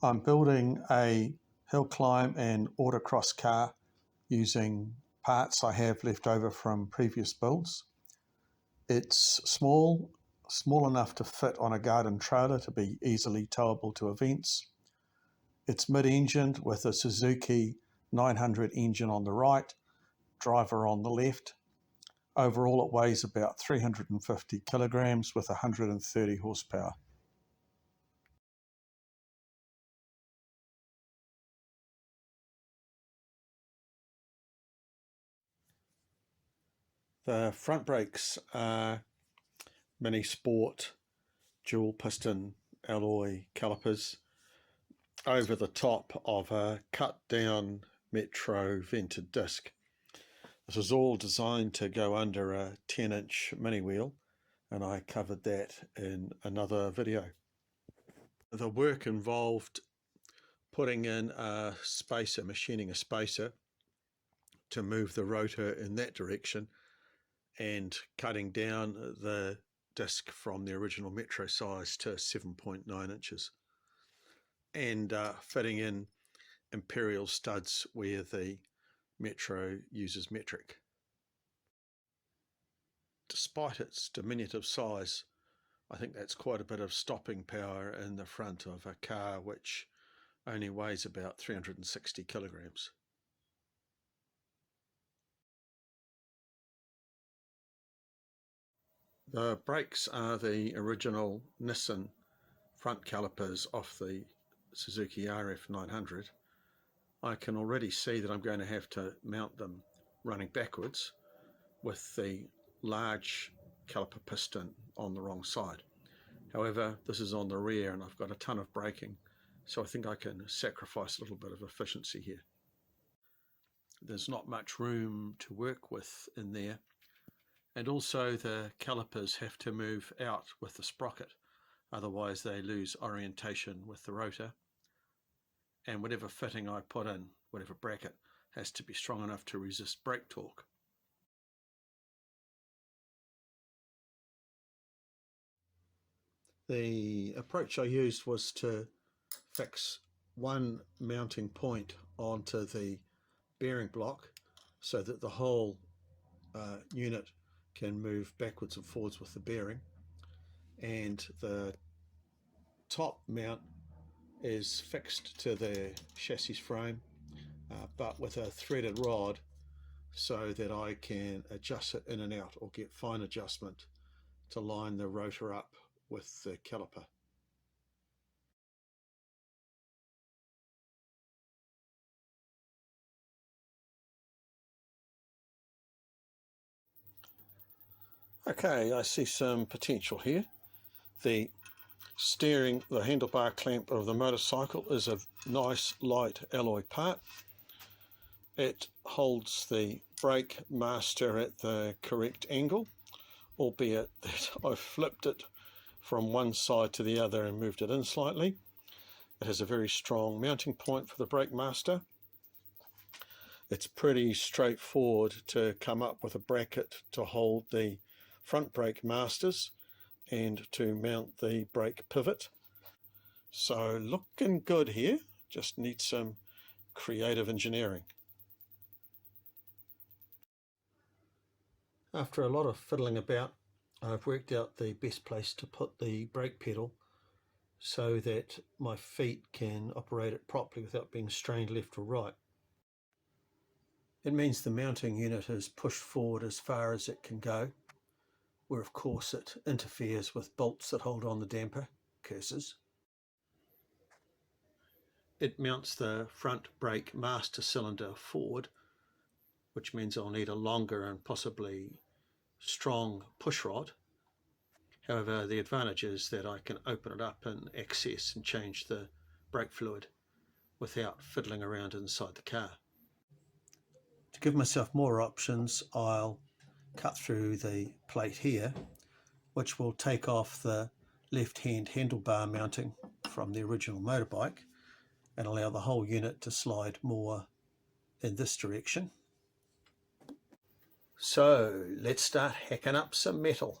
I'm building a hill climb and autocross car using parts I have left over from previous builds. It's small enough to fit on a garden trailer to be easily towable to events. It's mid-engined with a Suzuki 900 engine on the right, driver on the left. Overall, it weighs about 350 kilograms with 130 horsepower. The front brakes are mini sport dual piston alloy calipers over the top of a cut down Metro vented disc. This is all designed to go under a 10-inch mini wheel, and I covered that in another video. The work involved putting in a spacer, machining a spacer to move the rotor in that direction, and cutting down the disc from the original Metro size to 7.9 inches, and fitting in imperial studs where the Metro uses metric. Despite its diminutive size, I think that's quite a bit of stopping power in the front of a car which only weighs about 360 kilograms. The brakes are the original Nissan front calipers off the Suzuki RF 900. I can already see that I'm going to have to mount them running backwards with the large caliper piston on the wrong side. However, this is on the rear and I've got a ton of braking, so I think I can sacrifice a little bit of efficiency here. There's not much room to work with in there, and also the calipers have to move out with the sprocket, otherwise they lose orientation with the rotor, and whatever fitting I put in, whatever bracket, has to be strong enough to resist brake torque. The approach I used was to fix one mounting point onto the bearing block so that the whole unit can move backwards and forwards with the bearing, and the top mount is fixed to the chassis frame but with a threaded rod so that I can adjust it in and out or get fine adjustment to line the rotor up with the caliper. Okay, I see some potential here. The handlebar clamp of the motorcycle is a nice light alloy part. It holds the brake master at the correct angle, albeit that I've flipped it from one side to the other and moved it in slightly. It has a very strong mounting point for the brake master. It's pretty straightforward to come up with a bracket to hold the front brake masters and to mount the brake pivot. So looking good here, just need some creative engineering. After a lot of fiddling about, I've worked out the best place to put the brake pedal so that my feet can operate it properly without being strained left or right. It means the mounting unit is pushed forward as far as it can go, where of course it interferes with bolts that hold on the damper cursors. It mounts the front brake master cylinder forward, which means I'll need a longer and possibly strong push rod. However, the advantage is that I can open it up and access and change the brake fluid without fiddling around inside the car. To give myself more options, I'll cut through the plate here, which will take off the left-hand handlebar mounting from the original motorbike and allow the whole unit to slide more in this direction. So let's start hacking up some metal.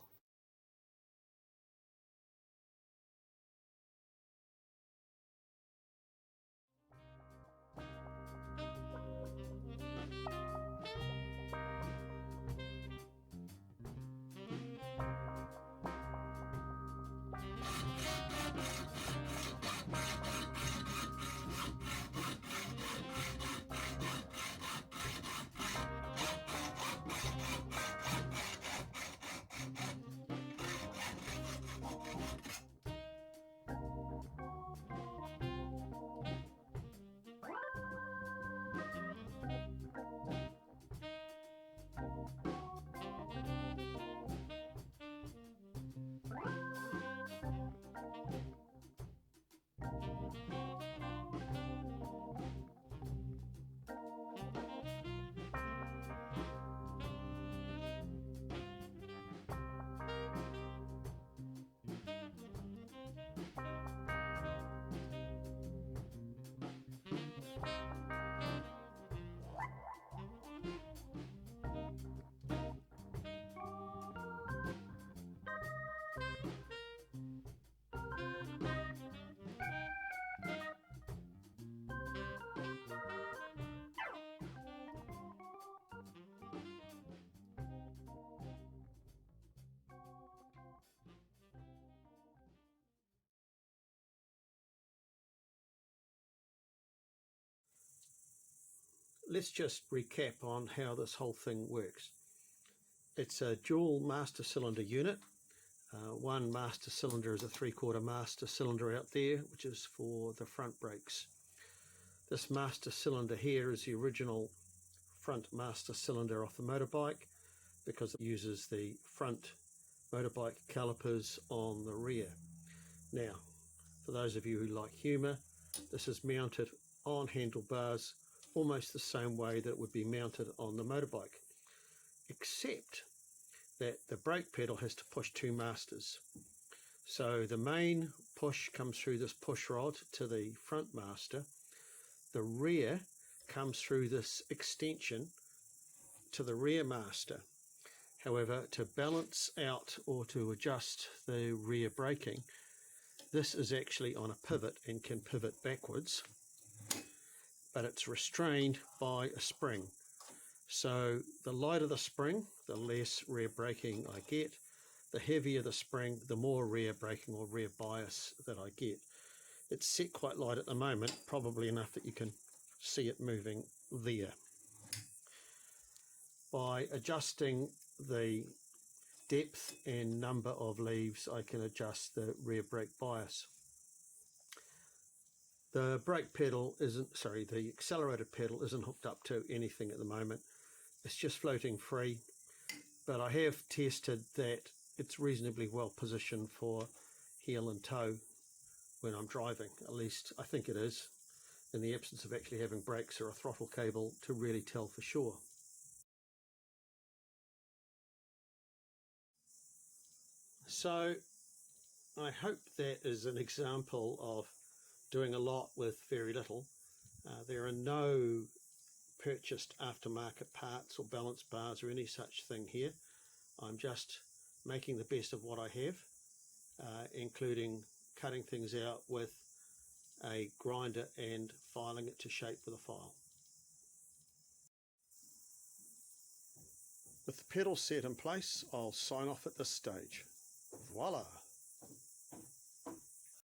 let's just recap on how this whole thing works. It's a dual master cylinder unit. One master cylinder is a 3/4 master cylinder out there, which is for the front brakes. This master cylinder here is the original front master cylinder off the motorbike, because it uses the front motorbike calipers on the rear. Now, for those of you who like humour, this is mounted on handlebars almost the same way that it would be mounted on the motorbike, except that the brake pedal has to push 2 masters. So the main push comes through this push rod to the front master. The rear comes through this extension to the rear master. However, to balance out or to adjust the rear braking, this is actually on a pivot and can pivot backwards, but it's restrained by a spring. So the lighter the spring, the less rear braking I get. The heavier the spring, the more rear braking or rear bias that I get. It's set quite light at the moment, probably enough that you can see it moving there. By adjusting the depth and number of leaves, I can adjust the rear brake bias. The brake pedal the accelerator pedal isn't hooked up to anything at the moment. It's just floating free, but I have tested that it's reasonably well positioned for heel and toe when I'm driving. At least I think it is, in the absence of actually having brakes or a throttle cable to really tell for sure. So I hope that is an example of doing a lot with very little. There are no purchased aftermarket parts or balance bars or any such thing here. I'm just making the best of what I have, including cutting things out with a grinder and filing it to shape with a file. With the pedal set in place, I'll sign off at this stage. Voila!